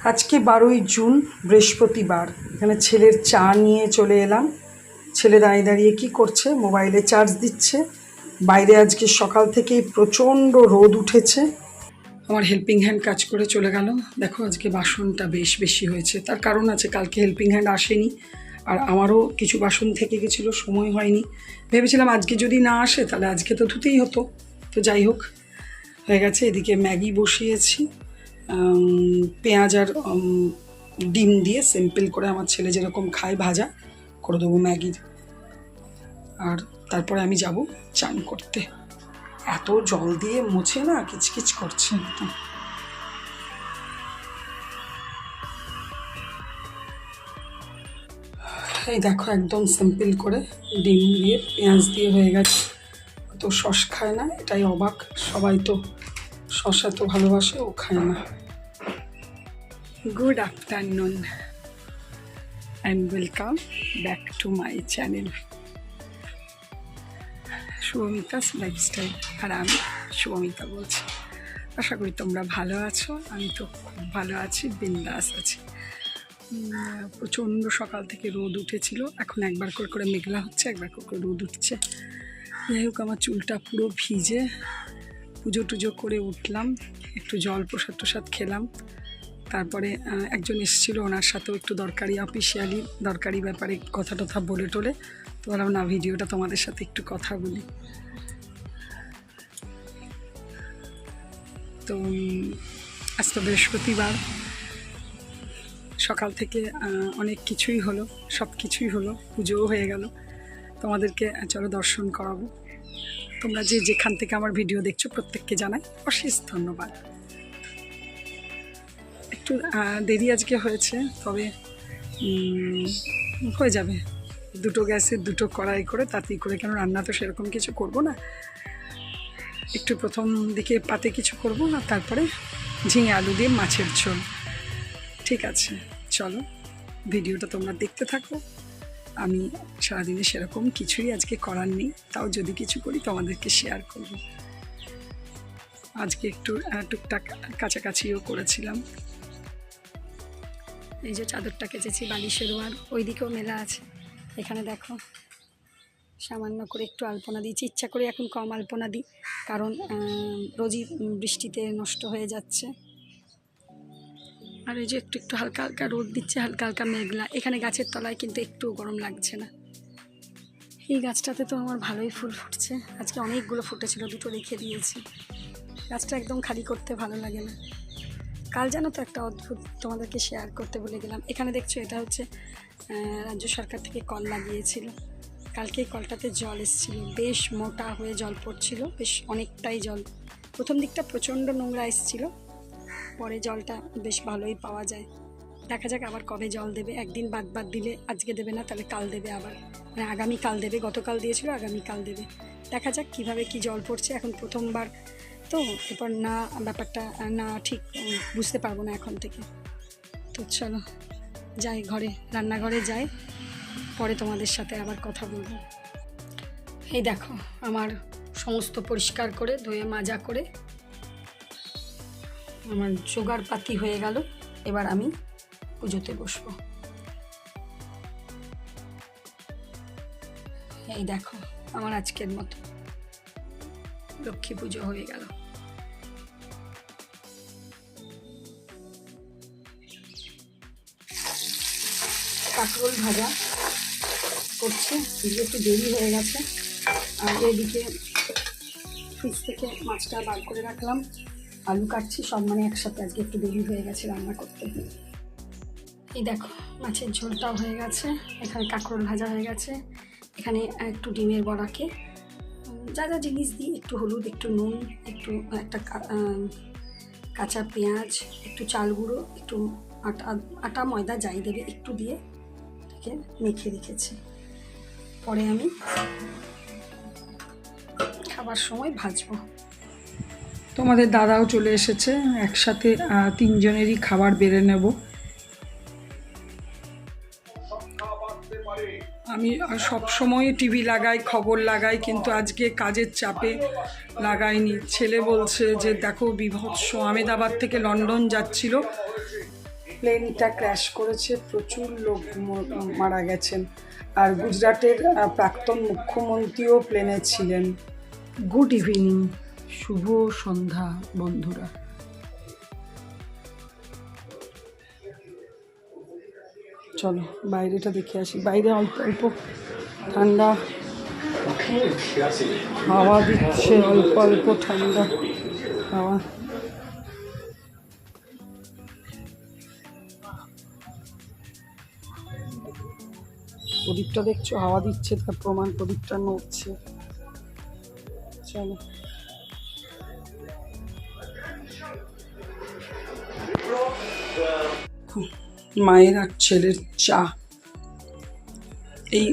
আজকে 12ই জুন বৃহস্পতিবার। এখানে ছেলের চা নিয়ে চলে এলাম। ছেলে দাঁড়িয়ে দাঁড়িয়ে কী করছে? মোবাইলে চার্জ দিচ্ছে। বাইরে আজকে সকাল থেকেই প্রচণ্ড রোদ উঠেছে। আমার হেল্পিং হ্যান্ড কাজ করে চলে গেল। দেখো আজকে বাসনটা বেশি হয়েছে, তার কারণ আছে, কালকে হেল্পিং হ্যান্ড আসেনি আর আমারও কিছু বাসন থেকে গেছিলো, সময় হয়নি। ভেবেছিলাম আজকে যদি না আসে তাহলে আজকে তো ধুতেই হতো, তো যাই হোক হয়ে গেছে। এদিকে ম্যাগি বসিয়েছি, পেঁয়াজ আর ডিম দিয়ে সিম্পল করে, আমার ছেলে যেরকম খায় ভাজা করে দেবো ম্যাগির। আর তারপরে আমি যাব চান করতে। এত জল দিয়ে মুছে না কিচকিচ করছে একদম। এই দেখো একদম সিম্পল করে ডিম দিয়ে পেঁয়াজ দিয়ে হয়ে গেছে। তো সস খায় না, এটাই অবাক, সবাই তো সস এত ভালোবাসে, ও খায় না। Good afternoon and welcome back to my channel Shubhamita's lifestyle. আর আমি শুভমিতা বলছি। আশা করি তোমরা ভালো আছো। আমি তো খুব ভালো আছি, বিন্দাস আছি। প্রচণ্ড সকাল থেকে রোদ উঠেছিল, এখন একবার করে মেঘলা হচ্ছে, একবার করে রোদ উঠছে। যাই হোক, আমার চুলটা পুরো ভিজে, পুজো টুজো করে উঠলাম, একটু জল প্রসাদ খেলাম। তারপরে একজন এসেছিলো, ওনার সাথেও একটু দরকারি ব্যাপারে কথা টথা বলে টোলে, তো বললাম না ভিডিওটা তোমাদের সাথে একটু কথা বলি। তো আজ তো বৃহস্পতিবার, সকাল থেকে অনেক কিছুই হলো, সব কিছুই হলো, পুজোও হয়ে গেল। তোমাদেরকে চলো দর্শন করাবো। তোমরা যেখান থেকে আমার ভিডিও দেখছো প্রত্যেককে জানাই অশেষ ধন্যবাদ। একটু দেরি আজকে হয়েছে, তবে হয়ে যাবে। দুটো গ্যাসে দুটো কড়াই করে তাড়াতাড়ি করে, কেন রান্না তো সেরকম কিছু করব না, একটু প্রথম দিকে পাতে কিছু করব, আর তারপরে ঝিঙে আলু দিয়ে মাছের ঝোল। ঠিক আছে, চলো ভিডিওটা তোমরা দেখতে থাকো। আমি সারাদিনে সেরকম কিছুই আজকে করার নেই, তাও যদি কিছু করি তোমাদেরকে শেয়ার করব। আজকে একটু টুকটাক কাছাকাছিও করেছিলাম। এই যে চাদরটা কেচেছি বালিশেরও, আর ওই দিকেও মেলা আছে। এখানে দেখো সামান্য করে একটু আলপনা দিয়েছি, ইচ্ছা করে এখন কম আলপনা দিই, কারণ রোজই বৃষ্টিতে নষ্ট হয়ে যাচ্ছে। আর এই যে একটু হালকা হালকা রোদ দিচ্ছে, হালকা হালকা মেঘলা। এখানে গাছের তলায় কিন্তু একটু গরম লাগছে না। এই গাছটাতে তো আমার ভালোই ফুল ফুটছে, আজকে অনেকগুলো ফুটেছিল, দুটো রেখে দিয়েছি। গাছটা একদম খালি করতে ভালো লাগে না। কাল জানো তো একটা অদ্ভুত তোমাদেরকে শেয়ার করতে বলে গেলাম। এখানে দেখছো, এটা হচ্ছে রাজ্য সরকার থেকে কল লাগিয়েছিল। কালকে এই কলটাতে জল এসেছিলো, বেশ মোটা হয়ে জল পড়ছিল, বেশ অনেকটাই জল। প্রথম দিকটা প্রচণ্ড নোংরা এসেছিলো, পরে জলটা বেশ ভালোই পাওয়া যায়। দেখা যাক আবার কবে জল দেবে, একদিন বাদ দিলে, আজকে দেবে না তাহলে কাল দেবে, আবার মানে আগামীকাল দেবে। গতকাল দিয়েছিল, আগামীকাল দেবে। দেখা যাক কিভাবে কি জল পড়ছে। এখন প্রথমবার তো, এরপর না ব্যাপারটা না ঠিক বুঝতে পারবো না এখন থেকে। তো চলো যাই ঘরে, রান্নাঘরে যাই, পরে তোমাদের সাথে আবার কথা বলবো। এই দেখো আমার সমস্ত পরিষ্কার করে ধুয়ে মাজা করে আমার জোগাড় পাতি হয়ে গেল। এবার আমি পুজোতে বসবো। এই দেখো আমার আজকের মতো লক্ষ্মী পুজো হয়ে গেল। কাঁকরোল ভাজা করছে, একটু দেরি হয়ে গেছে। আর এদিকে ফ্রিজ থেকে মাছটা বার করে রাখলাম, আলু কাটছি, সব মানে একসাথে। আজকে একটু দেরি হয়ে গেছে রান্না করতে। এই দেখো মাছের ঝোলটাও হয়ে গেছে, এখানে কাঁকরোল ভাজা হয়ে গেছে, এখানে একটু ডিমের বড়াকে যা যা জিনিস দিই, একটু হলুদ, একটু নুন, একটু একটা কাঁচা পেঁয়াজ, একটু চাল গুঁড়ো, একটু আটা ময়দা যাই দেবে একটু দিয়ে এটাকে মেখে রেখেছি। পরে আমি খাবার সময় ভাজবো। তোমাদের দাদাও চলে এসেছে, একসাথে তিনজনেরই খাবার বেড়ে নেব। আমি সবসময় টিভি লাগাই, খবর লাগাই, কিন্তু আজকে কাজের চাপে লাগাইনি। ছেলে বলছে যে দেখো বিভৎস, আমেদাবাদ থেকে লন্ডন যাচ্ছিল, প্লেনটা ক্র্যাশ করেছে, প্রচুর লোক মারা গেছেন। আর গুজরাটের প্রাক্তন মুখ্যমন্ত্রীও প্লেনে ছিলেন। গুড ইভিনিং, শুভ সন্ধ্যা বন্ধুরা। চলো বাইরেটা দেখে আসি। বাইরে অল্প অল্প ঠান্ডা হাওয়া দিচ্ছে, অল্প অল্প ঠান্ডা হাওয়া। প্রদীপটা দেখছো হাওয়া দিচ্ছে, তার প্রমাণ প্রদীপটা নড়ছে। চলো মায়ের আর ছেলের চা। এই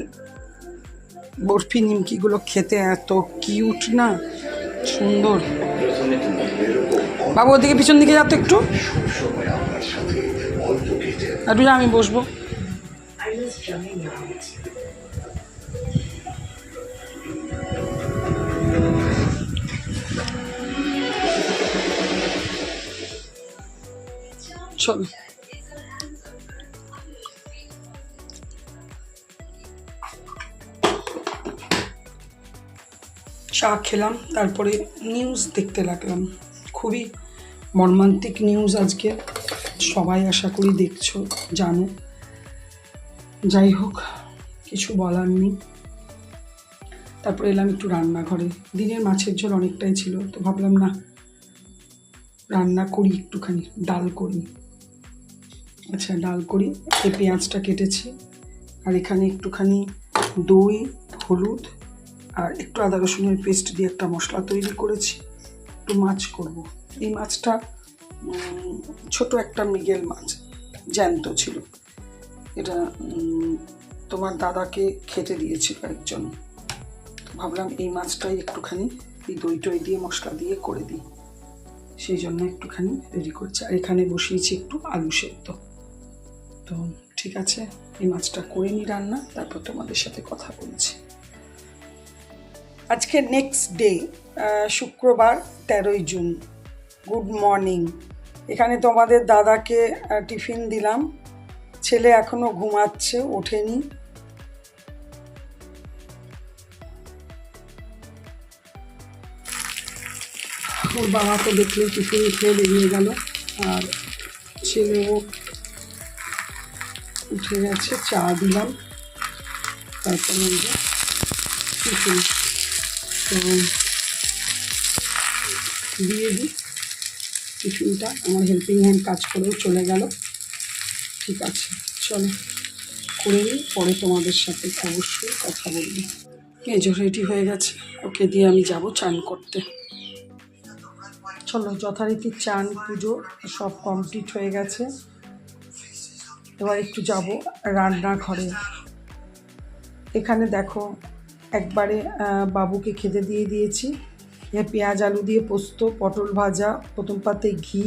বরফি নিমকিগুলো খেতে এত কিউট না, সুন্দর। বাবু ওদিকে পিছন দিকে যাও তো একটু, একটু যা, আমি বসবো। চলো চা খেলাম, তারপরে নিউজ দেখতে লাগলাম। খুবই মর্মান্তিক নিউজ আজকে, সবাই আশা করি দেখছো, জানো। যাই হোক, কিছু বলার নেই। তারপরে এলাম একটু রান্নাঘরে। দিনের মাছের ঝোল অনেকটাই ছিল, তো ভাবলাম না রান্না করি, একটুখানি ডাল করি। আচ্ছা ডাল করি। এই পেঁয়াজটা কেটেছি, আর এখানে একটুখানি দই, হলুদ আর একটু আদা রসুনের পেস্ট দিয়ে একটা মশলা তৈরি করেছি। একটু মাছ করব। এই মাছটা ছোট একটা মৃগেল মাছ, জ্যান্ত ছিল। এটা তোমার দাদাকে খেতে দিয়েছিল একজন। ভাবলাম এই মাছটাই একটুখানি এই দই টই দিয়ে মশলা দিয়ে করে দিই, সেই জন্য একটুখানি রেডি করছি। আর এখানে বসিয়েছি একটু আলু সেদ্ধ। তো ঠিক আছে, এই মাছটা করে নিই রান্না, তারপর তোমাদের সাথে কথা বলছি। আজকে নেক্সট ডে, শুক্রবার 13ই জুন। Good morning. এখানে তোমাদের দাদাকে টিফিন দিলাম। ছেলে এখনো ঘুমাচ্ছে, ওঠেনি। ওর বাবা তো দেখলে টিফিন খেয়ে বেরিয়ে গেল, আর ছেলেও উঠে গেছে। চা দিলাম, তারপরে টিফিন তো দিয়ে দিই। টিফিনটা আমার হেল্পিং হ্যান্ড কাজ করেও চলে গেল। ঠিক আছে, চলো করে নিই, পরে তোমাদের সাথে অবশ্যই কথা বলবো। এই যে রেডি হয়ে গেছে, ওকে দিয়ে আমি যাব চান করতে। চলো, যথারীতি চান পুজো সব কমপ্লিট হয়ে গেছে। এবার একটু যাব রান্নাঘরে। এখানে দেখো, একবারে বাবুকে খেতে দিয়ে দিয়েছি। পেঁয়াজ আলু দিয়ে পোস্ত, পটল ভাজা, প্রথম পাতে ঘি,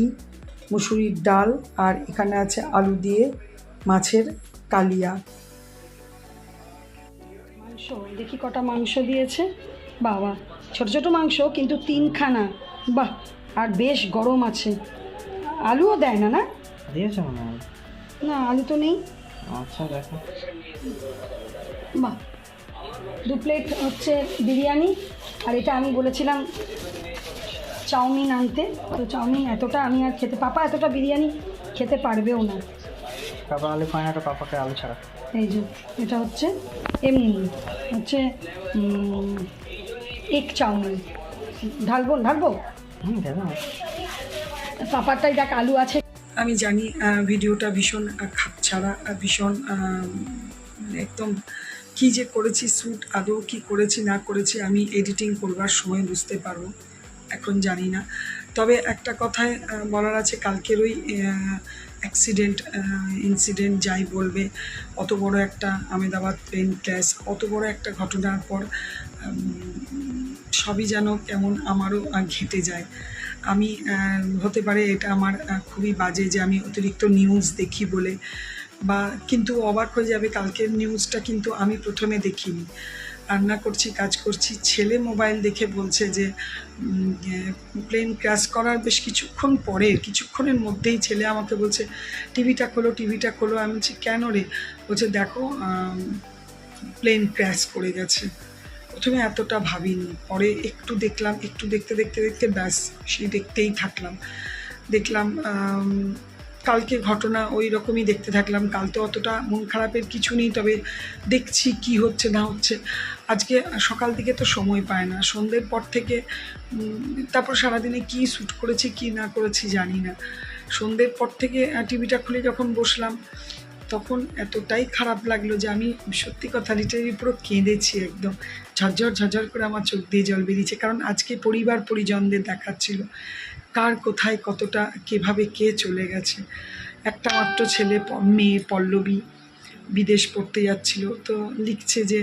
মুসুরির ডাল, আর এখানে আছে আলু দিয়ে মাছের কালিয়া। মাংস দেখি কটা মাংস দিয়েছে বাবা, ছোট ছোট মাংস কিন্তু 3খানা। বাহ, আর বেশ গরম আছে। আলুও দেয় না? না দিয়েছে মনে হয়। না, আলু তো নেই। আচ্ছা দেখো। বাহ, 2 প্লেট হচ্ছে বিরিয়ানি। আর এটা আমি বলেছিলাম চাউমিন আনতে, তো চাউমিন এতটা আমি আর পাপা এতটা বিরিয়ানি খেতে পারবেও না। পাপা আলু খায় না, তো পাপাকে আলু ছাড়া। এই যে এটা হচ্ছে এমনি হচ্ছে এগ চাউমিন। ঢালবো দেবো। পাপারটাই দেখ আলু আছে। আমি জানি ভিডিওটা ভীষণ খাপছাড়া, ভীষণ একদম কী যে করেছি শ্যুট, আদৌ কী করেছি না করেছি আমি এডিটিং করবার সময় বুঝতে পারবো, এখন জানি না। তবে একটা কথায় বলার আছে, কালকের ওই ইনসিডেন্ট যাই বলবে, অত বড় একটা আহমেদাবাদ প্লেন ক্র্যাশ, অত বড় একটা ঘটনার পর সবই যেন কেমন আমারও ঘেঁটে যায়। আমি হতে পারে এটা আমার খুবই বাজে যে আমি অতিরিক্ত নিউজ দেখি বলে, বা কিন্তু অবাক হয়ে যাবে, কালকের নিউজটা কিন্তু আমি প্রথমে দেখিনি। রান্না করছি, কাজ করছি, ছেলে মোবাইল দেখে বলছে যে প্লেন ক্র্যাশ করার বেশ কিছুক্ষণের মধ্যেই ছেলে আমাকে বলছে টিভিটা খোলো। আমি বলছি কেন রে? বলছে দেখো প্লেন ক্র্যাশ করে গেছে। প্রথমে এতটা ভাবিনি, পরে একটু দেখলাম, একটু দেখতে ব্যাস সেই দেখতেই থাকলাম। দেখলাম কালকে ঘটনা ওই রকমই দেখতে থাকলাম। কাল তো অতটা মন খারাপের কিছু নেই, তবে দেখছি কি হচ্ছে না হচ্ছে। আজকে সকাল থেকে তো সময় পায় না, সন্ধ্যের পর থেকে তারপর সারাদিনে কি শ্যুট করেছি কি না করেছি জানি না। সন্ধ্যের পর থেকে টিভিটা খুলে যখন বসলাম তখন এতটাই খারাপ লাগলো যে আমি সত্যি কথা লিটারেলি পুরো কেঁদেছি একদম। ঝরঝর করে আমার চোখ দিয়ে জল বেরিয়েছে, কারণ আজকে পরিবার পরিজনদের দেখাচ্ছিল কার কোথায় কতটা কীভাবে কে চলে গেছে। একটা মাত্র ছেলে মেয়ে পল্লবী বিদেশ পড়তে যাচ্ছিল, তো লিখছে যে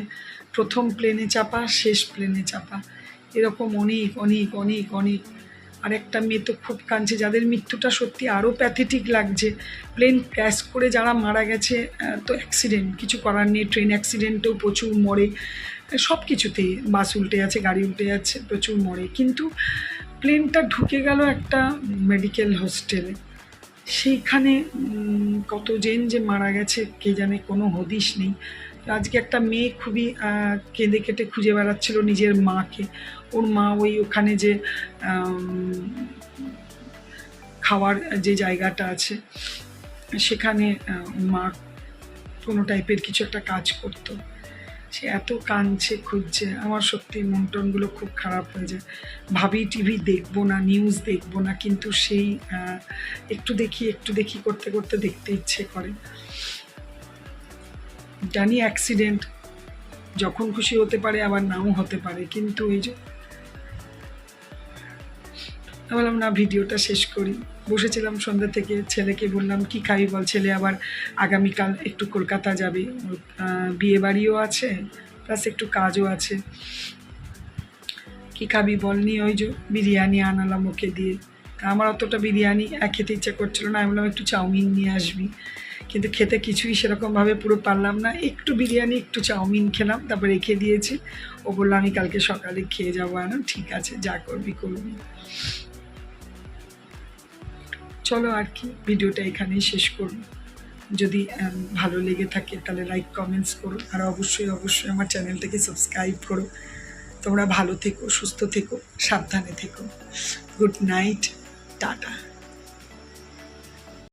প্রথম প্লেনে চাপা, শেষ প্লেনে চাপা, এরকম অনেক। আর একটা মেয়ে তো খুব কাঁদছে, যাদের মৃত্যুটা সত্যি আরও প্যাথেটিক লাগছে। প্লেন ক্র্যাশ করে যারা মারা গেছে, তো অ্যাক্সিডেন্ট কিছু করার নেই, ট্রেন অ্যাক্সিডেন্টেও প্রচুর মরে, সব কিছুতেই বাস উল্টে যাচ্ছে, গাড়ি উল্টে যাচ্ছে, প্রচুর মরে। কিন্তু প্লেনটা ঢুকে গেল একটা মেডিকেল হোস্টেলে, সেইখানে কতজন যে মারা গেছে কে জানে, কোনো হদিশ নেই। আজকে একটা মেয়ে খুবই কেঁদে কেটে খুঁজে বেড়াচ্ছিল নিজের মাকে। ওর মা ওখানে যে খাওয়ার যে জায়গাটা আছে সেখানে মা কোনো টাইপের কিছু একটা কাজ করতো, সে এত কাঁদছে খুঁজছে। আমার সত্যি মন টনগুলো খুব খারাপ হয়ে যায়। ভাবি টিভি দেখবো না, নিউজ দেখবো না, কিন্তু সেই একটু দেখি করতে দেখতে ইচ্ছে করে। জানি অ্যাক্সিডেন্ট যখন খুশি হতে পারে, আবার নাও হতে পারে, কিন্তু এই যে বললাম না ভিডিওটা শেষ করি। বসেছিলাম সন্ধ্যা থেকে, ছেলেকে বললাম কি খাবি বল। ছেলে আবার আগামীকাল একটু কলকাতা যাবে, বিয়ে বাড়িও আছে প্লাস একটু কাজও আছে। কি খাবি বল, নিয়ে ওই যে বিরিয়ানি আনালাম ওকে দিয়ে। আমার অতটা বিরিয়ানি খেতে ইচ্ছা করছিল না, আমি বললাম একটু চাউমিন নিয়ে আসবি, কিন্তু খেতে কিছুই সেরকমভাবে পুরো পারলাম না। একটু বিরিয়ানি একটু চাউমিন খেলাম, তারপর রেখে দিয়েছি। ও বললো আমি কালকে সকালে খেয়ে যাবো। ঠিক আছে, যা করবি। চলো আর কি, ভিডিওটা এখানেই শেষ করব। যদি ভালো লেগে থাকে তাহলে লাইক কমেন্টস করো, আর অবশ্যই আমার চ্যানেলটাকে সাবস্ক্রাইব করো। তোমরা ভালো থেকো, সুস্থ থেকো, সাবধানে থেকো। Good night, tata.